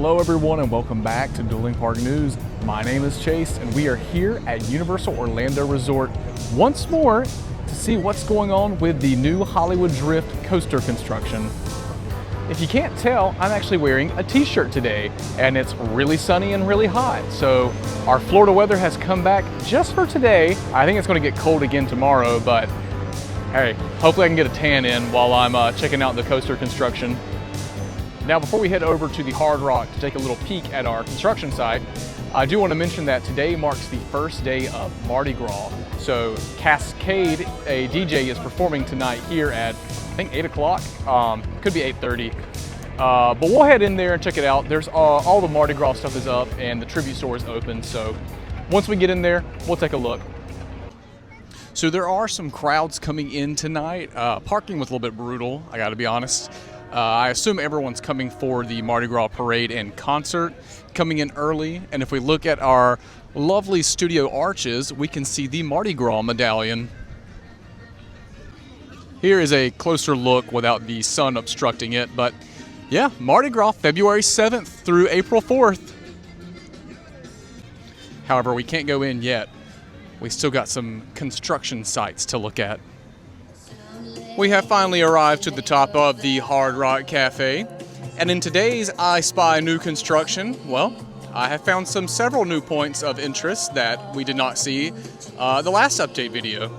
Hello everyone and welcome back to Dueling Park News. My name is Chase and we are here at Universal Orlando Resort once more to see what's going on with the new Hollywood Drift coaster construction. If you can't tell, I'm actually wearing a t-shirt today and it's really sunny and really hot. So our Florida weather has come back just for today. I think it's going to get cold again tomorrow, but hey, hopefully I can get a tan in while I'm checking out the coaster construction. Now, before we head over to the Hard Rock to take a little peek at our construction site, I do want to mention that today marks the first day of Mardi Gras. So Cascade, a DJ, is performing tonight here at, I think, 8 o'clock, could be 8:30. But we'll head in there and check it out. There's all the Mardi Gras stuff is up and the tribute store is open. So once we get in there, we'll take a look. So there are some crowds coming in tonight. Parking was a little bit brutal, I gotta be honest. I assume everyone's coming for the Mardi Gras parade and concert, coming in early. And if we look at our lovely studio arches, we can see the Mardi Gras medallion. Here is a closer look without the sun obstructing it. But yeah, Mardi Gras, February 7th through April 4th. However, we can't go in yet. We still got some construction sites to look at. We have finally arrived to the top of the Hard Rock Cafe, and in today's I Spy New Construction, well, I have found several new points of interest that we did not see the last update video.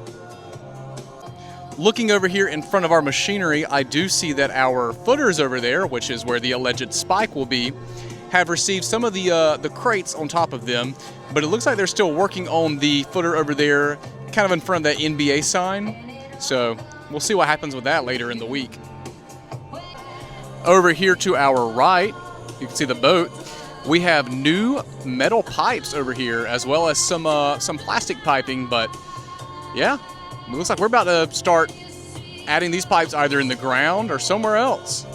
Looking over here in front of our machinery, I do see that our footers over there, which is where the alleged spike will be, have received some of the crates on top of them, but it looks like they're still working on the footer over there, kind of in front of that NBA sign. So we'll see what happens with that later in the week. Over here to our right, you can see the boat. We have new metal pipes over here, as well as some plastic piping. But yeah, it looks like we're about to start adding these pipes either in the ground or somewhere else.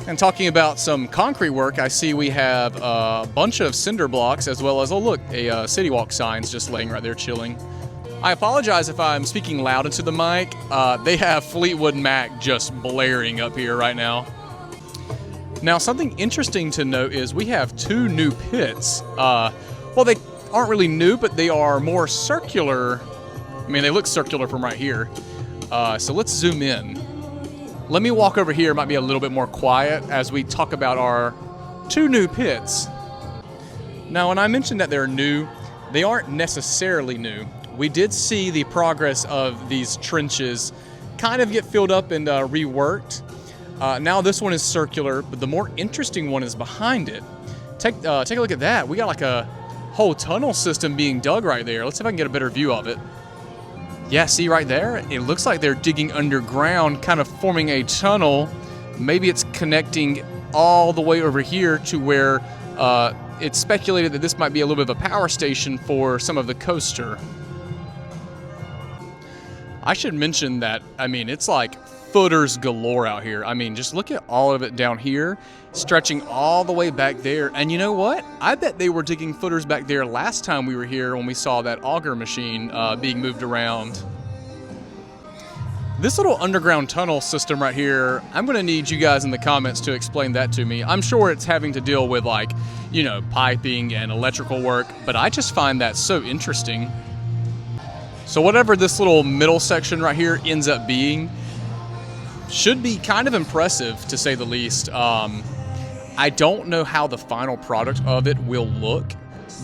And talking about some concrete work, I see we have a bunch of cinder blocks, as well as, oh look, a City Walk signs just laying right there chilling. I apologize if I'm speaking loud into the mic. They have Fleetwood Mac just blaring up here right now. Now, something interesting to note is we have two new pits. Well, they aren't really new, but they are more circular. I mean, they look circular from right here. So let's zoom in. Let me walk over here. It might be a little bit more quiet as we talk about our two new pits. Now, when I mentioned that they're new, they aren't necessarily new. We did see the progress of these trenches kind of get filled up and reworked. Now this one is circular, but the more interesting one is behind it. Take a look at that. We got like a whole tunnel system being dug right there. Let's see if I can get a better view of it. Yeah, see right there? It looks like they're digging underground, kind of forming a tunnel. Maybe it's connecting all the way over here to where it's speculated that this might be a little bit of a power station for some of the coaster. I should mention that, I mean, it's like footers galore out here. I mean, just look at all of it down here, stretching all the way back there. And you know what? I bet they were digging footers back there last time we were here when we saw that auger machine being moved around. This little underground tunnel system right here, I'm going to need you guys in the comments to explain that to me. I'm sure it's having to deal with, like, you know, piping and electrical work, but I just find that so interesting. So whatever this little middle section right here ends up being should be kind of impressive, to say the least. I don't know how the final product of it will look,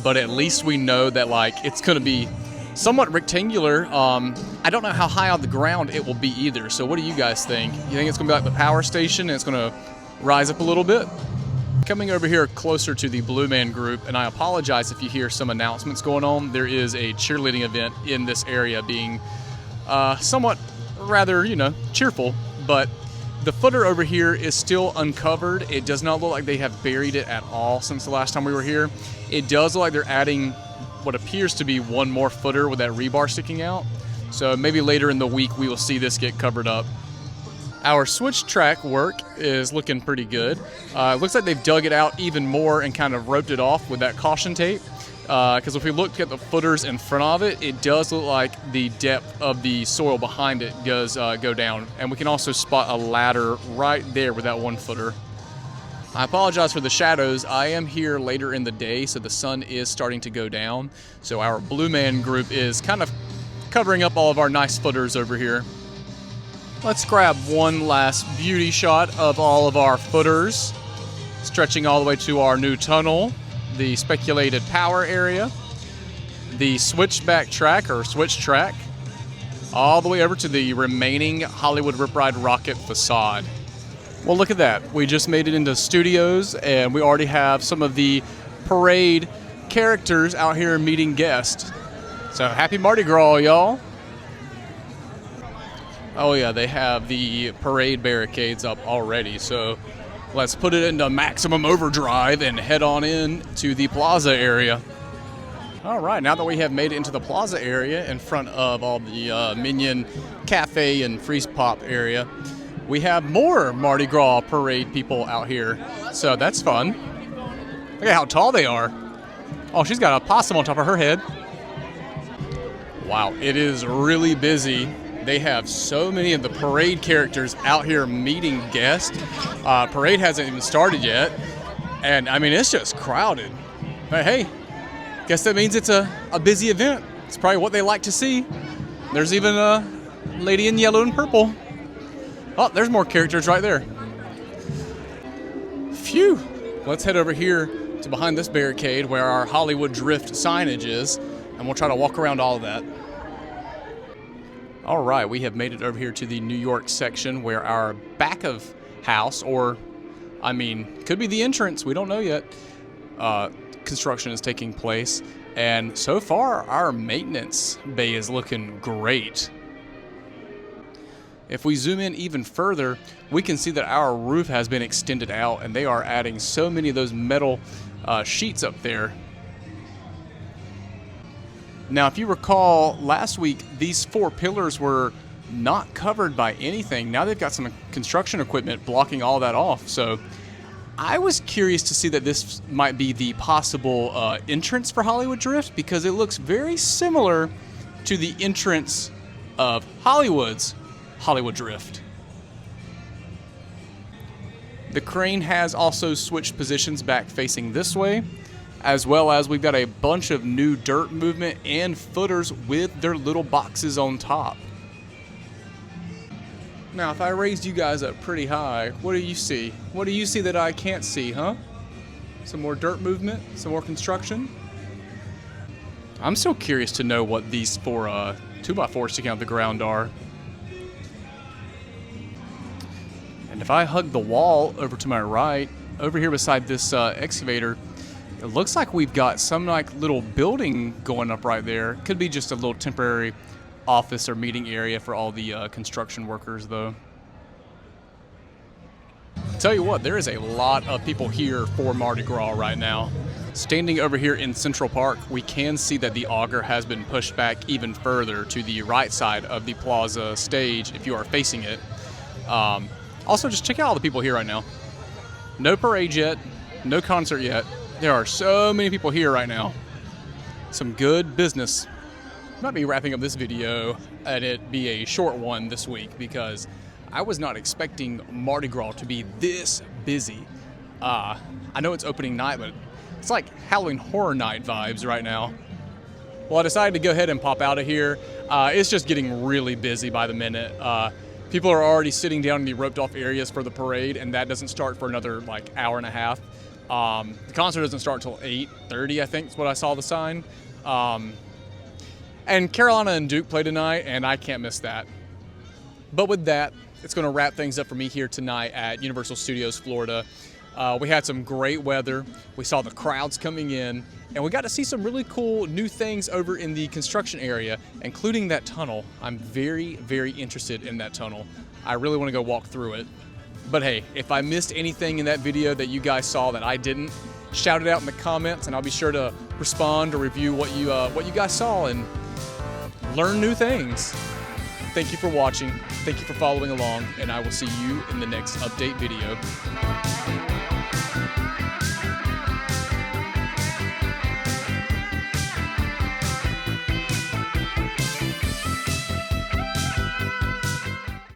but at least we know that, like, it's going to be somewhat rectangular. I don't know how high on the ground it will be either. So what do you guys think? You think it's going to be like the power station and it's going to rise up a little bit? Coming over here closer to the Blue Man Group, and I apologize if you hear some announcements going on. There is a cheerleading event in this area being somewhat rather, you know, cheerful, but the footer over here is still uncovered. It does not look like they have buried it at all since the last time we were here. It does look like they're adding what appears to be one more footer with that rebar sticking out. So maybe later in the week we will see this get covered up. Our switch track work is looking pretty good. It looks like they've dug it out even more and kind of roped it off with that caution tape. Because if we look at the footers in front of it, it does look like the depth of the soil behind it does go down. And we can also spot a ladder right there with that one footer. I apologize for the shadows. I am here later in the day, so the sun is starting to go down. So our Blue Man group is kind of covering up all of our nice footers over here. Let's grab one last beauty shot of all of our footers, stretching all the way to our new tunnel, the speculated power area, the switchback track or switch track, all the way over to the remaining Hollywood Rip Ride rocket facade. Well, look at that. We just made it into studios, and we already have some of the parade characters out here meeting guests. So happy Mardi Gras, y'all. Oh yeah, they have the parade barricades up already, so let's put it into maximum overdrive and head on in to the plaza area. All right, now that we have made it into the plaza area in front of all the Minion Cafe and Freeze Pop area, we have more Mardi Gras parade people out here, so that's fun. Look at how tall they are. Oh, she's got a possum on top of her head. Wow, it is really busy. They have so many of the parade characters out here meeting guests. Parade hasn't even started yet, and I mean, it's just crowded. But hey, guess that means it's a busy event. It's probably what they like to see. There's even a lady in yellow and purple. Oh, there's more characters right there. Phew. Let's head over here to behind this barricade where our Hollywood Drift signage is, and we'll try to walk around all of that. All right, we have made it over here to the New York section where our back of house, or I mean, could be the entrance, we don't know yet, construction is taking place. And so far, our maintenance bay is looking great. If we zoom in even further, we can see that our roof has been extended out, and they are adding so many of those metal sheets up there. Now, if you recall, last week, these 4 pillars were not covered by anything. Now they've got some construction equipment blocking all that off. So I was curious to see that this might be the possible entrance for Hollywood Drift, because it looks very similar to the entrance of Hollywood's Hollywood Drift. The crane has also switched positions back facing this way, as well as we've got a bunch of new dirt movement and footers with their little boxes on top. Now, if I raised you guys up pretty high, what do you see? What do you see that I can't see, huh? Some more dirt movement, some more construction. I'm so curious to know what these 4 2x4s sticking out the ground are. And if I hug the wall over to my right, over here beside this excavator, it looks like we've got some like little building going up right there. Could be just a little temporary office or meeting area for all the construction workers, though. Tell you what, there is a lot of people here for Mardi Gras right now. Standing over here in Central Park, we can see that the auger has been pushed back even further to the right side of the plaza stage if you are facing it. Also, just check out all the people here right now. No parade yet, no concert yet. There are so many people here right now. Some good business. Might be wrapping up this video and it be a short one this week, because I was not expecting Mardi Gras to be this busy. I know it's opening night, but it's like Halloween Horror Night vibes right now. Well, I decided to go ahead and pop out of here. It's just getting really busy by the minute. People are already sitting down in the roped off areas for the parade, and that doesn't start for another like hour and a half. The concert doesn't start until 8:30, I think is what I saw the sign. And Carolina and Duke play tonight, and I can't miss that. But with that, it's going to wrap things up for me here tonight at Universal Studios Florida. We had some great weather. We saw the crowds coming in, and we got to see some really cool new things over in the construction area, including that tunnel. I'm very, very interested in that tunnel. I really want to go walk through it. But hey, if I missed anything in that video that you guys saw that I didn't, shout it out in the comments, and I'll be sure to respond or review what you guys saw and learn new things. Thank you for watching. Thank you for following along, and I will see you in the next update video.